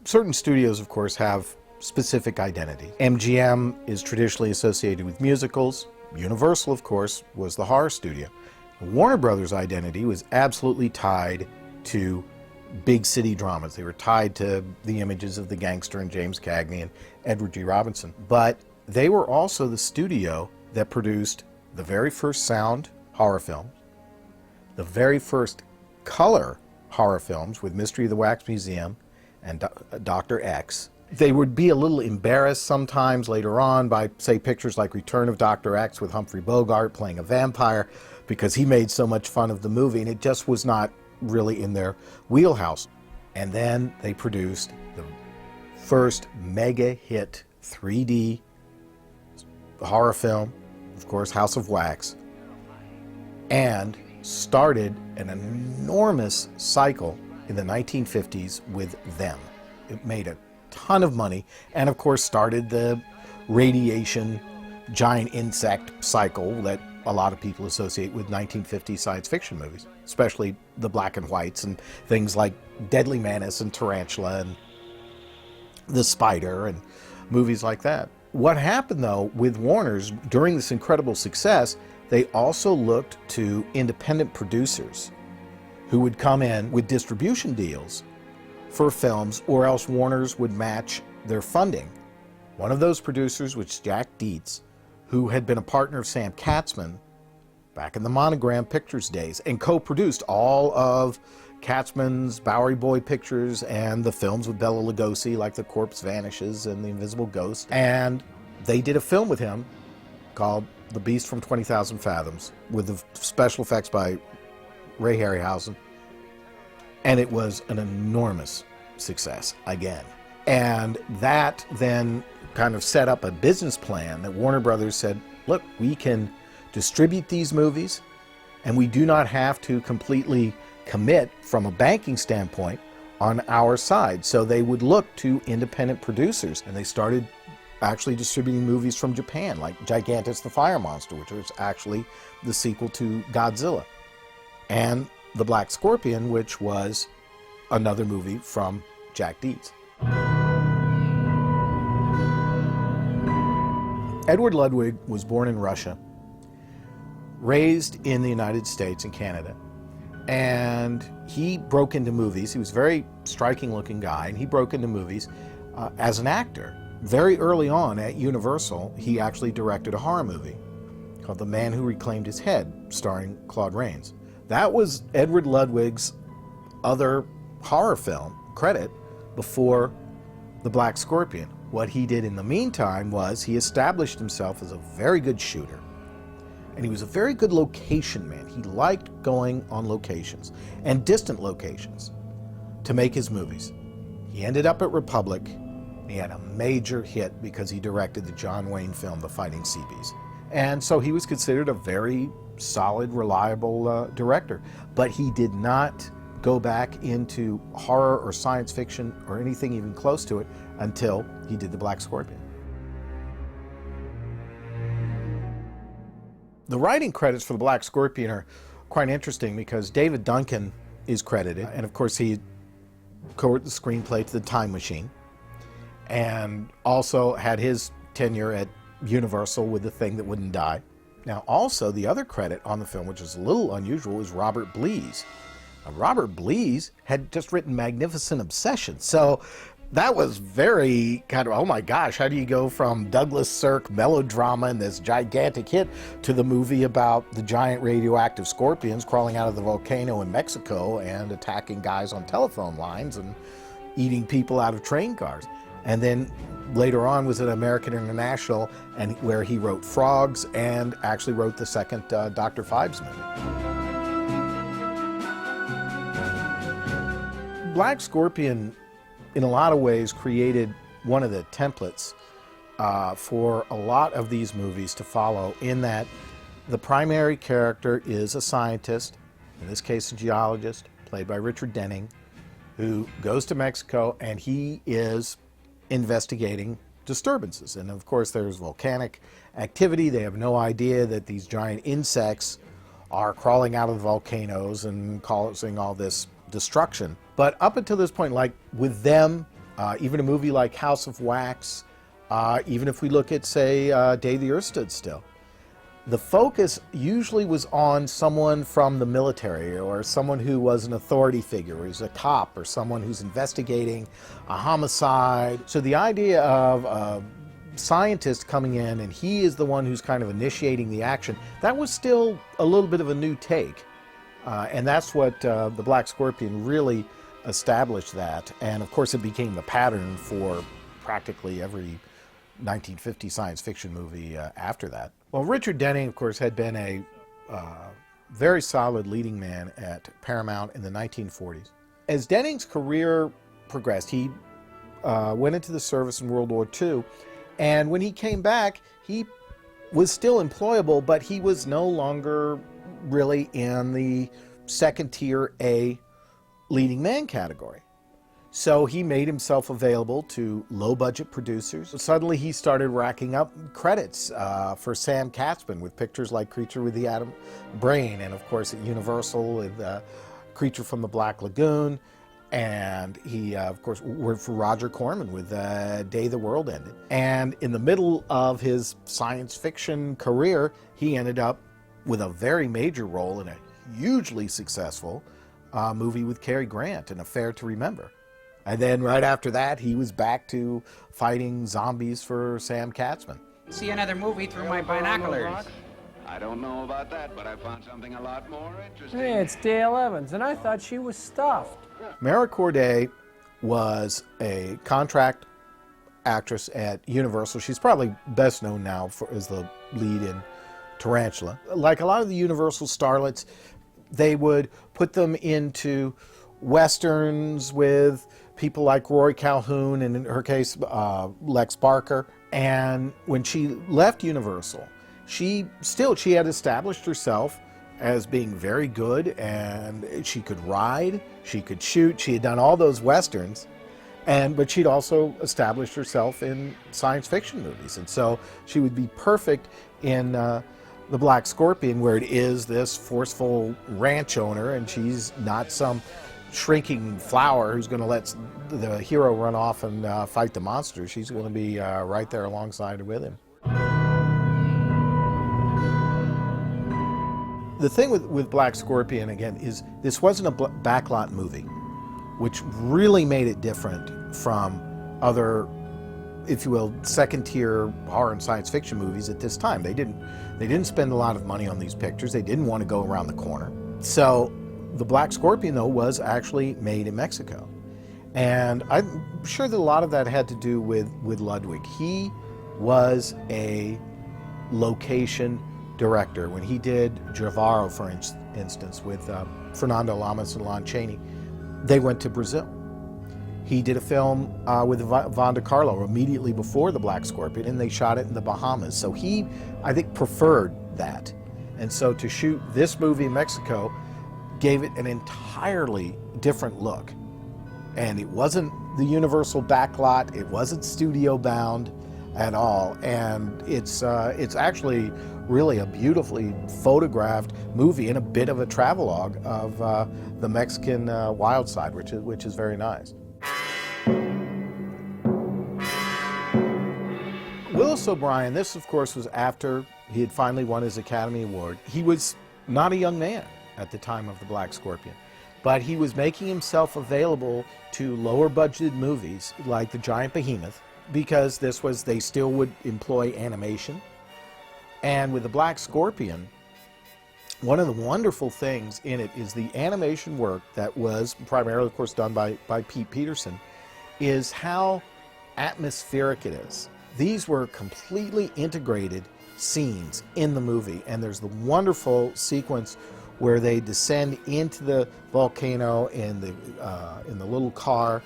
Certain studios, of course, have specific identity. MGM is traditionally associated with musicals. Universal, of course, was the horror studio. Warner Brothers' identity was absolutely tied to big city dramas. They were tied to the images of the gangster and James Cagney and Edward G. Robinson. But they were also the studio that produced the very first sound horror film, the very first color horror films with Mystery of the Wax Museum and Dr. X. They would be a little embarrassed sometimes later on by, say, pictures like Return of Dr. X with Humphrey Bogart playing a vampire, because he made so much fun of the movie, and it just was not really in their wheelhouse. And then they produced the first mega hit 3D horror film, of course, House of Wax, and started an enormous cycle in the 1950s with them. It made a ton of money, and of course started the radiation giant insect cycle that a lot of people associate with 1950s science fiction movies, especially the black and whites and things like Deadly Menace and Tarantula and The Spider and movies like that. What happened though with Warner's during this incredible success, they also looked to independent producers who would come in with distribution deals for films, or else Warner's would match their funding. One of those producers was Jack Dietz, who had been a partner of Sam Katzman back in the Monogram Pictures days and co-produced all of Katzman's Bowery Boy pictures and the films with Bela Lugosi like The Corpse Vanishes and The Invisible Ghost. And they did a film with him called The Beast from 20,000 Fathoms with the special effects by Ray Harryhausen, and it was an enormous success again. And that then kind of set up a business plan that Warner Brothers said, look, we can distribute these movies and we do not have to completely commit from a banking standpoint on our side. So they would look to independent producers, and they started actually distributing movies from Japan, like Gigantus the Fire Monster, which was actually the sequel to Godzilla, and The Black Scorpion, which was another movie from Jack Dietz. Edward Ludwig was born in Russia, raised in the United States and Canada, and he broke into movies. He was a very striking looking guy, and he broke into movies as an actor. Very early on at Universal, he actually directed a horror movie called The Man Who Reclaimed His Head, starring Claude Rains. That was Edward Ludwig's other horror film credit before The Black Scorpion. What he did in the meantime was he established himself as a very good shooter, and he was a very good location man. He liked going on locations and distant locations to make his movies. He ended up at Republic. He had a major hit because he directed the John Wayne film The Fighting Seabees, and so he was considered a very solid, reliable director. But he did not go back into horror or science fiction or anything even close to it until he did The Black Scorpion. The writing credits for The Black Scorpion are quite interesting because David Duncan is credited, and of course he co-wrote the screenplay to The Time Machine, and also had his tenure at Universal with The Thing That Wouldn't Die. Now also the other credit on the film, which is a little unusual, is Robert Blees. Now, Robert Blees had just written Magnificent Obsession, so that was very kind of, oh my gosh, how do you go from Douglas Sirk melodrama and this gigantic hit to the movie about the giant radioactive scorpions crawling out of the volcano in Mexico and attacking guys on telephone lines and eating people out of train cars? And then later on was at American International, and where he wrote Frogs and actually wrote the second Dr. Phibes movie. Black Scorpion, in a lot of ways, created one of the templates for a lot of these movies to follow, in that The primary character is a scientist, in this case a geologist, played by Richard Denning, who goes to Mexico and he is investigating disturbances. And of course there's volcanic activity. They have no idea that these giant insects are crawling out of the volcanoes and causing all this destruction. But up until this point, like with them, even a movie like House of Wax, even if we look at, say, Day the Earth Stood Still, the focus usually was on someone from the military or someone who was an authority figure, or who's a cop, or someone who's investigating a homicide. So the idea of a scientist coming in and he is the one who's kind of initiating the action, that was still a little bit of a new take. And that's what the Black Scorpion really established that. And of course it became the pattern for practically every 1950 science fiction movie after that. Well, Richard Denning, of course, had been a very solid leading man at Paramount in the 1940s. As Denning's career progressed, he went into the service in World War II, and when he came back, he was still employable, but he was no longer really in the second-tier A leading man category. So he made himself available to low-budget producers. Suddenly he started racking up credits for Sam Katzman with pictures like Creature with the Atom Brain, and of course at Universal with Creature from the Black Lagoon, and he of course worked for Roger Corman with Day the World Ended. And in the middle of his science fiction career, he ended up with a very major role in a hugely successful movie with Cary Grant, An Affair to Remember. And then right after that, he was back to fighting zombies for Sam Katzman. See another movie through my binoculars. I don't know about that, but I found something a lot more interesting. Hey, it's Dale Evans, and I thought she was stuffed. Mara Corday was a contract actress at Universal. She's probably best known now as the lead in Tarantula. Like a lot of the Universal starlets, they would put them into westerns with people like Roy Calhoun, and in her case, Lex Barker. And when she left Universal, she had established herself as being very good, and she could ride, she could shoot, she had done all those westerns, but she'd also established herself in science fiction movies. And so she would be perfect in The Black Scorpion, where it is this forceful ranch owner, and she's not some shrinking flower who's going to let the hero run off and fight the monster. She's going to be right there alongside with him. The thing with Black Scorpion, again, is this wasn't a backlot movie, which really made it different from other, if you will, second-tier horror and science fiction movies at this time. They didn't spend a lot of money on these pictures. They didn't want to go around the corner. So The Black Scorpion, though, was actually made in Mexico. And I'm sure that a lot of that had to do with Ludwig. He was a location director. When he did Javaro, for instance, with Fernando Lamas and Lon Chaney, they went to Brazil. He did a film with Yvonne de Carlo immediately before The Black Scorpion, and they shot it in the Bahamas. So he, I think, preferred that. And so to shoot this movie in Mexico gave it an entirely different look. And it wasn't the Universal backlot, it wasn't studio bound at all. And it's actually really a beautifully photographed movie and a bit of a travelogue of the Mexican wild side, which is very nice. Willis O'Brien, this of course was after he had finally won his Academy Award. He was not a young man at the time of The Black Scorpion, but he was making himself available to lower budgeted movies like The Giant Behemoth, because they still would employ animation. And with The Black Scorpion, one of the wonderful things in it is the animation work that was primarily, of course, done by Pete Peterson, is how atmospheric it is. These were completely integrated scenes in the movie, and there's the wonderful sequence where they descend into the volcano in the little car,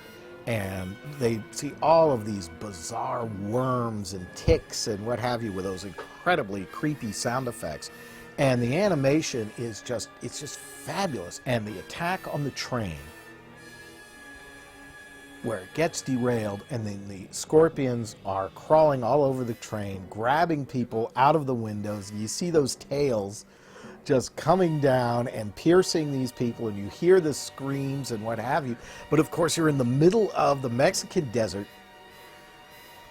and they see all of these bizarre worms and ticks and what have you with those incredibly creepy sound effects. And the animation is just, it's just fabulous. And the attack on the train, where it gets derailed, and then the scorpions are crawling all over the train, grabbing people out of the windows. You see those tails just coming down and piercing these people, and you hear the screams and what have you. But of course, you're in the middle of the Mexican desert,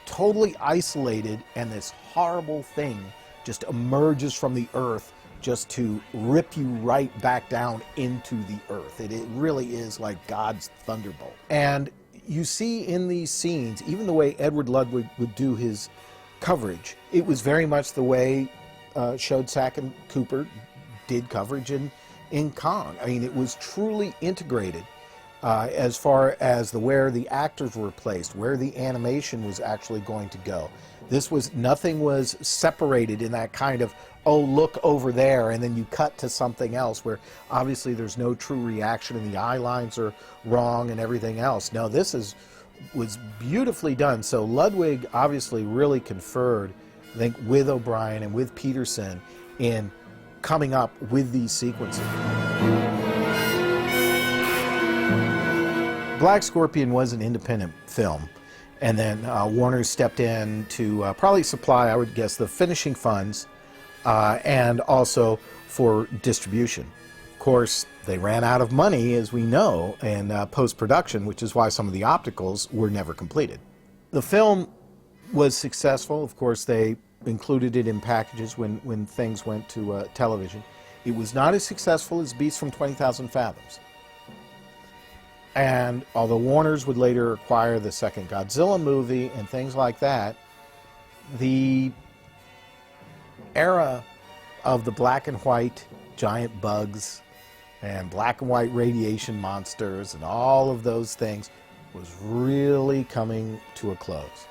totally isolated, and this horrible thing just emerges from the earth just to rip you right back down into the earth. It really is like God's thunderbolt. And you see in these scenes, even the way Edward Ludwig would do his coverage, it was very much the way Schoedsack and Cooper did coverage in Kong. I mean, it was truly integrated as far as where the actors were placed, where the animation was actually going to go. Nothing was separated in that kind of, oh, look over there, and then you cut to something else where obviously there's no true reaction and the eye lines are wrong and everything else. No, was beautifully done. So Ludwig obviously really conferred, I think, with O'Brien and with Peterson in coming up with these sequences. Black Scorpion was an independent film, and then Warner stepped in to probably supply, I would guess, the finishing funds and also for distribution. Of course, they ran out of money, as we know, in post-production, which is why some of the opticals were never completed. The film was successful. Of course, they included it in packages when things went to television. It was not as successful as Beast from 20,000 Fathoms. And although Warner's would later acquire the second Godzilla movie and things like that, the era of the black and white giant bugs and black and white radiation monsters and all of those things was really coming to a close.